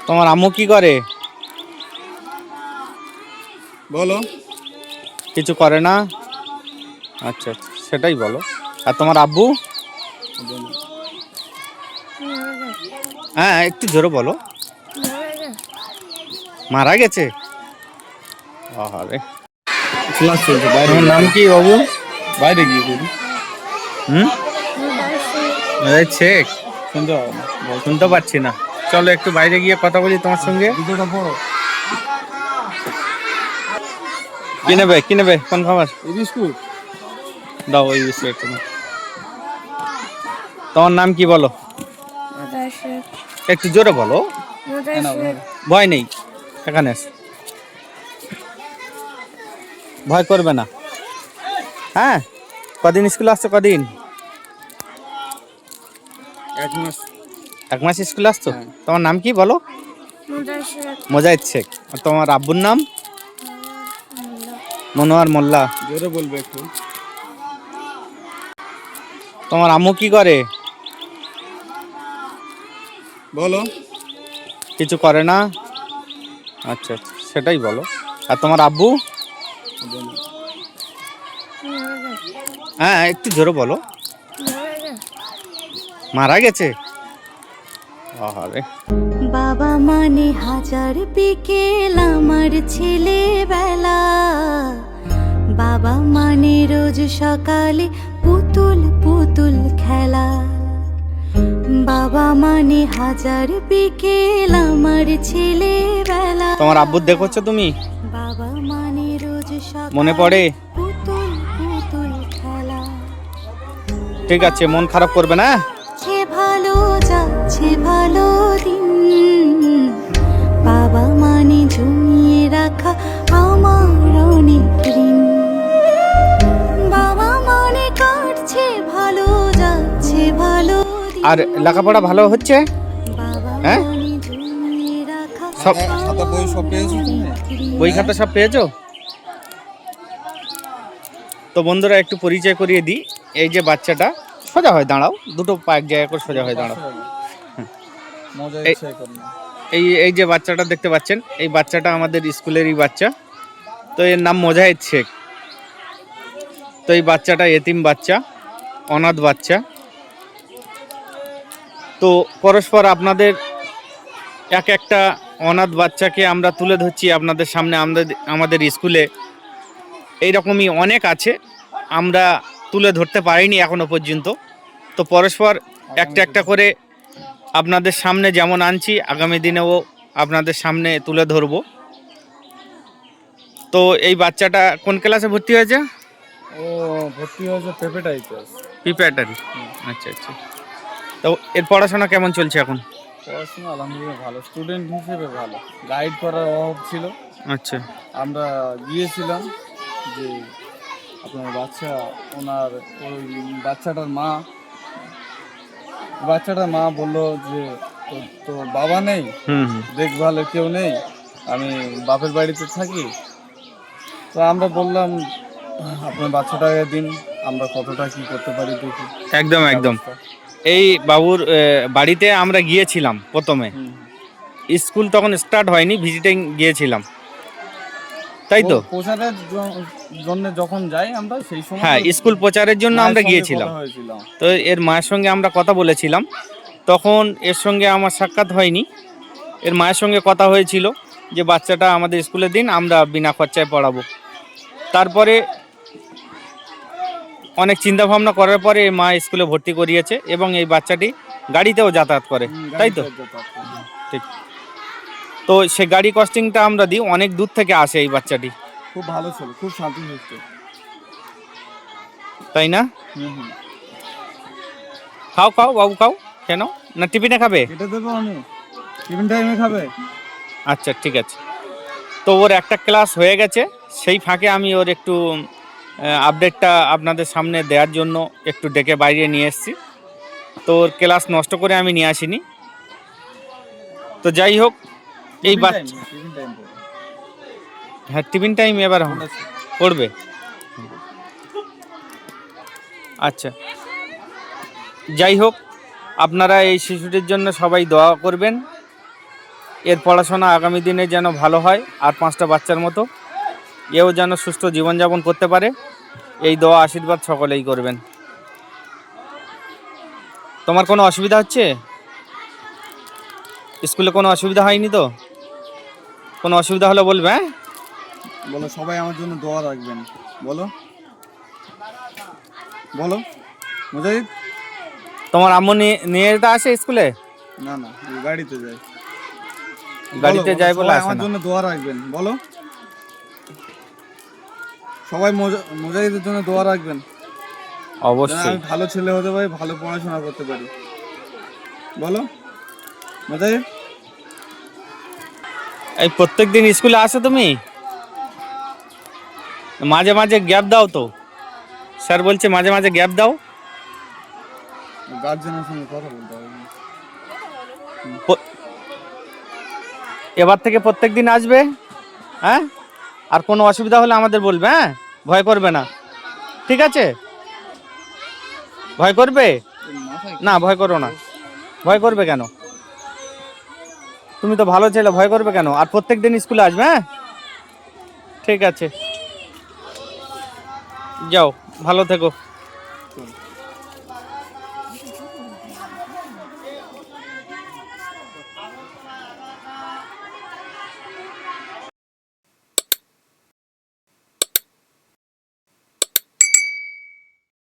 তোমার আম্মু কি করে? বলো। কিছু করে না? আচ্ছা, সেটাই বলো। আর তোমার আব্বু? হ্যাঁ, একটু জোরে বলো। মারা গেছে? আরে, ক্লাস চলছে বাইরে। তোমার নাম কি বাবু? বাইরে গিয়ে করি। শেখ। শুনতে পাবো না। শুনতে পাচ্ছি না। চলো একটু বাইরে গিয়ে কথা বলি তোমার সঙ্গে। দুটোটা পড়ো। কি নেবে কোন খাবার? এই বিস্কুট দাও ওই বিস্কুট। তোমার নাম কি বলো? একটু জোরে বলো। ভয় নেই, এখানে এসো। ভয় করবে না। হ্যাঁ, কদিন স্কুলে আসছো? কদিন? 1 মাস। 1 মাস স্কুলে আসছো? হ্যাঁ। তোমার নাম কি বলো? মোজাহিদ শেখ। আর তোমার আব্বুর নাম? মনোয়ার মোল্লা। জোরে বলবে একটু। তোমার আম্মু কি করে? বলো। কিছু করে না? আচ্ছা, সেটাই বলো। আর তোমার আব্বু? হ্যাঁ, একটু জোরে বলো। মারা গেছে? আরে, বাবা মানে হাজার বিকেল আমার ছেলেবেলা, বাবা মানে রোজ সকালে পুতুল পুতুল খেলা, বাবা মানে হাজার বিকেল আমার ছেলেবেলা। তোমার আব্বুর দেখছো তুমি? বাবা মানে রোজ সকালে মনে পড়ে? পুতুল পুতুল খেলা। ঠিক আছে, মন খারাপ করবে না। ভালো যাচ্ছে ভালো দিন, বাবা মানে জমিয়ে রাখা আমার অনেক ঋণ, বাবা মানে কাটছে ভালো যাচ্ছে ভালো দিন। আর লেখাপড়া ভালো হচ্ছে? বাবা হ্যাঁ? মানে জমিয়ে রাখা সব খাতা বই সব পেয়েছো তুমি? বই খাতা সব পেয়েছো? তো বন্ধুরা একটু পরিচয় করিয়ে দিই। এই যে বাচ্চাটা, সোজা হয় দাঁড়াও, দুটো পা এক জায়গায় করে সোজা হয় দাঁড়াও। মজা এই- ইচ্ছা করনা। এই যে বাচ্চাটা দেখতে পাচ্ছেন, এই বাচ্চাটা আমাদের স্কুলেরই বাচ্চা। তো এর নাম মোজাহিদ শেখ। তো এই বাচ্চাটা এতিম বাচ্চা, অনাথ বাচ্চা। তো পরস্পর আপনাদের এক একটা অনাথ বাচ্চাকে আমরা তুলে ধরছি আপনাদের সামনে। আমাদের স্কুলে এইরকমই অনেক আছে, আমরা তুলে ধরতে পারিনি এখনো পর্যন্ত। তো পরস্পর একটা একটা করে আপনাদের সামনে যেমন আনছি, আগামী দিনেও আপনাদের সামনে তুলে ধরব। তো এই বাচ্চাটা কোন ক্লাসে ভর্তি হয়েছে? ও ভর্তি হয়েছে পেপেটাইতে। প্রিপারেটরি। আচ্ছা আচ্ছা। তো এর পড়াশোনা কেমন চলছে এখন? পড়াশোনা আলহামদুলিল্লাহ ভালো, স্টুডেন্ট হিসেবে ভালো। গাইড করার অভাব ছিল। আচ্ছা আমরা গিয়েছিলাম যে আপনার বাচ্চা, ওনার ওই বাচ্চাটার মা বললো যে তো বাবা নেই, হুম। দেখভালের কেউ নেই, আমি বাপের বাড়িতে থাকি। তো আমরা বললাম আপনার বাচ্চাটাকে দিন, আমরা কতটা কি করতে পারি দেখি। একদম একদম। এই বাবুর বাড়িতে আমরা গিয়েছিলাম প্রথমে। স্কুল তখন স্টার্ট হয়নি, ভিজিটিং গিয়েছিলাম, তাই তো? প্রচারের জন্য যখন যাই আমরা সেই সময়, হ্যাঁ, স্কুল প্রচারের জন্য আমরা গিয়েছিলাম। তো এর মায়ের সঙ্গে আমরা কথা বলেছিলাম। তখন এর সঙ্গে আমার সাক্ষাৎ হয়নি, এর মায়ের সঙ্গে কথা হয়েছিল যে বাচ্চাটা আমাদের স্কুলে দিন, আমরা বিনা খরচায় পড়াবো। তারপরে অনেক চিন্তা ভাবনা করার পরে মা স্কুলে ভর্তি করিয়েছে এবং এই বাচ্চাটি গাড়িতেও যাতায়াত করে, তাই তো? ঠিক। তো সে গাড়ি কস্টিংটা আমরা দিই, অনেক দূর থেকে আসে এই বাচ্চাটি, খুব ভালো ছিল, খুব শান্তিনিষ্ট, তাই না? খাও খাও বাবু খাও। কেন না, টিফিনে খাবে? এটা দেবো আমি, টিফিন টাইমে খাবে। আচ্ছা ঠিক আছে। তো ওর একটা ক্লাস হয়ে গেছে, সেই ফাঁকে আমি ওর একটু আপডেটটা আপনাদের সামনে দেওয়ার জন্য একটু ডেকে বাইরে নিয়ে এসেছি। তো ওর ক্লাস নষ্ট করে আমি নিয়ে আসিনি। তো যাই হোক, এই বাচ্চা, হ্যাঁ টিফিন টাইম এবার পড়বে। আচ্ছা, যাই হোক, আপনারা এই শিশুটির জন্য সবাই দোয়া করবেন। এর পড়াশোনা আগামী দিনে যেন ভালো হয়, আর 5টা বাচ্চার মতো এও যেন সুস্থ জীবনযাপন করতে পারে, এই দোয়া আশীর্বাদ সকলেই করবেন। তোমার কোনো অসুবিধা হচ্ছে? স্কুলে কোনো অসুবিধা হয়নি তো? কোনো অসুবিধা হলে বলবে, হ্যাঁ? বলো সবাই আমার জন্য দোয়া রাখবেন। বলো বলো মুজাহিদ। তোমার আম্মু নিয়ে যেতে আসে স্কুলে? না না, এই গাড়িতে যাই। গাড়িতে বলো, যায় বলে সবাই আসে আমার না। জন্য দোয়া রাখবেন। বলো সবাই মুজাহিদের জন্য দোয়া রাখবেন, যেন অবশ্যই। আমি ভালো ছেলে হতে পারি, ভালো পড়াশোনা করতে পারি। বলো মুজাহিদ। এই প্রত্যেক দিন স্কুলে আসো তুমি? মাঝে মাঝে গ্যাপ দাও তো, স্যার বলছে মাঝে মাঝে গ্যাপ দাও। গার্জেনের সঙ্গে কথা বলতে হবে। এবার থেকে প্রত্যেক দিন আসবে, হ্যাঁ? আর কোনো অসুবিধা হলে আমাদের বলবে, হ্যাঁ? ভয় করবে না, ঠিক আছে? ভয় করবে না? ভয় করো না। ভয় করবে কেন? তুমি তো ভালো ছেলে, ভয় করবে কেন? আর প্রত্যেক দিন স্কুলে আসবে, হ্যাঁ? ঠিক আছে, যাও, ভালো থেকো।